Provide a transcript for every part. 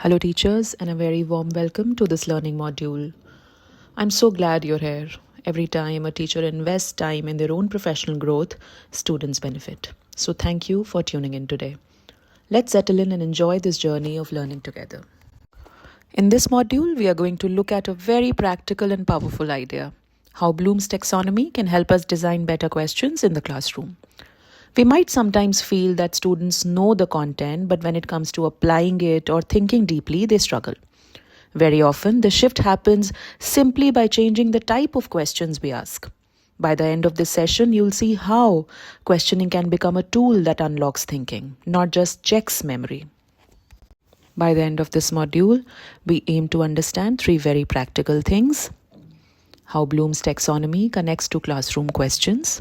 Hello teachers, and a very warm welcome to this learning module. I'm so glad you're here. Every time a teacher invests time in their own professional growth, students benefit. So thank you for tuning in today. Let's settle in and enjoy this journey of learning together. In this module, we are going to look at a very practical and powerful idea: how Bloom's taxonomy can help us design better questions in the classroom. We might sometimes feel that students know the content, but when it comes to applying it or thinking deeply, they struggle. Very often, the shift happens simply by changing the type of questions we ask. By the end of this session, you'll see how questioning can become a tool that unlocks thinking, not just checks memory. By the end of this module, we aim to understand three very practical things: how Bloom's taxonomy connects to classroom questions,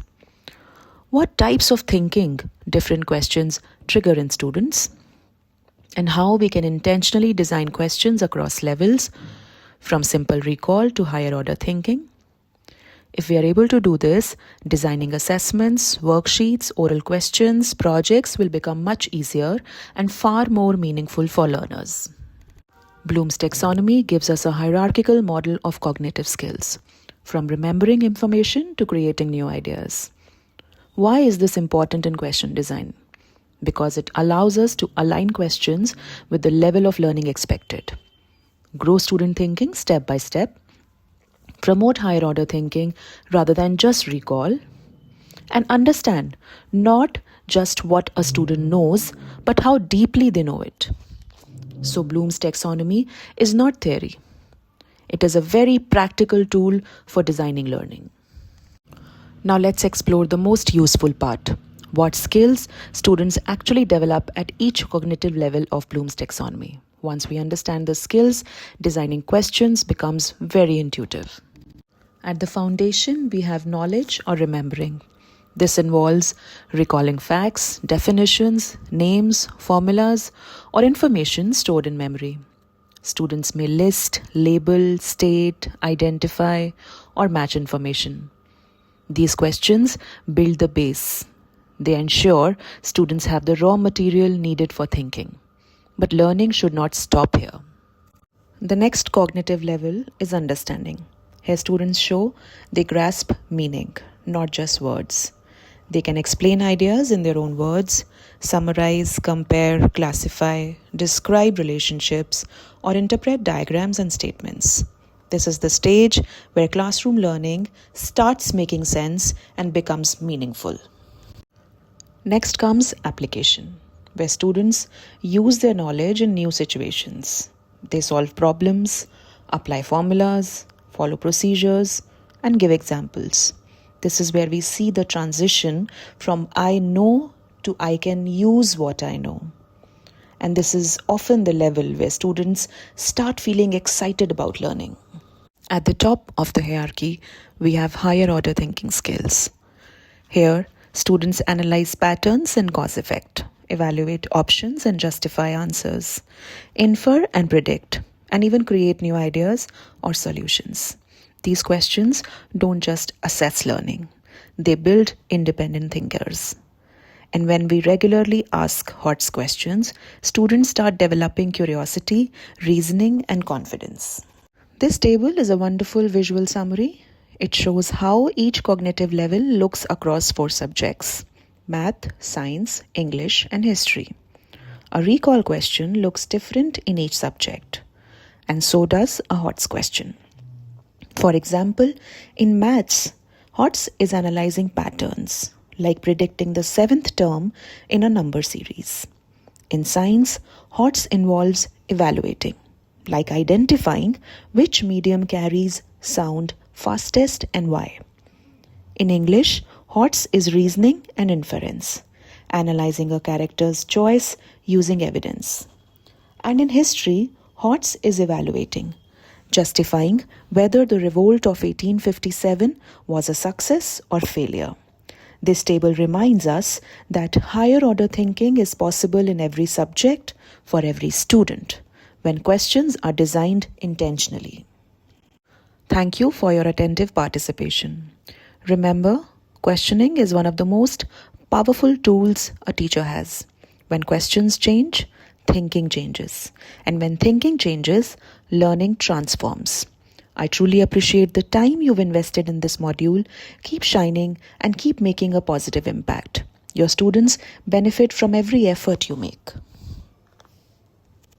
what types of thinking different questions trigger in students, and how we can intentionally design questions across levels, from simple recall to higher order thinking. If we are able to do this, designing assessments, worksheets, oral questions, projects will become much easier and far more meaningful for learners. Bloom's taxonomy gives us a hierarchical model of cognitive skills, from remembering information to creating new ideas. Why is this important in question design? Because it allows us to align questions with the level of learning expected, grow student thinking step by step, promote higher order thinking rather than just recall, and understand not just what a student knows, but how deeply they know it. So Bloom's taxonomy is not theory. It is a very practical tool for designing learning. Now let's explore the most useful part: what skills students actually develop at each cognitive level of Bloom's taxonomy. Once we understand the skills, designing questions becomes very intuitive. At the foundation, we have knowledge or remembering. This involves recalling facts, definitions, names, formulas, or information stored in memory. Students may list, label, state, identify, or match information. These questions build the base. They ensure students have the raw material needed for thinking. But learning should not stop here. The next cognitive level is understanding. Here students show they grasp meaning, not just words. They can explain ideas in their own words, summarize, compare, classify, describe relationships, or interpret diagrams and statements. This is the stage where classroom learning starts making sense and becomes meaningful. Next comes application, where students use their knowledge in new situations. They solve problems, apply formulas, follow procedures, and give examples. This is where we see the transition from I know to I can use what I know. And this is often the level where students start feeling excited about learning. At the top of the hierarchy, we have higher order thinking skills. Here, students analyze patterns and cause-effect, evaluate options and justify answers, infer and predict, and even create new ideas or solutions. These questions don't just assess learning, they build independent thinkers. And when we regularly ask HOTS questions, students start developing curiosity, reasoning, and confidence. This table is a wonderful visual summary. It shows how each cognitive level looks across 4 subjects: math, science, English, and history. A recall question looks different in each subject, and so does a HOTS question. For example, in maths, HOTS is analyzing patterns, like predicting the 7th term in a number series. In science, HOTS involves evaluating, like identifying which medium carries sound fastest and why. In English, HOTS is reasoning and inference, analyzing a character's choice using evidence. And in history, HOTS is evaluating, justifying whether the revolt of 1857 was a success or failure. This table reminds us that higher order thinking is possible in every subject for every student, when questions are designed intentionally. Thank you for your attentive participation. Remember, questioning is one of the most powerful tools a teacher has. When questions change, thinking changes. And when thinking changes, learning transforms. I truly appreciate the time you've invested in this module. Keep shining and keep making a positive impact. Your students benefit from every effort you make.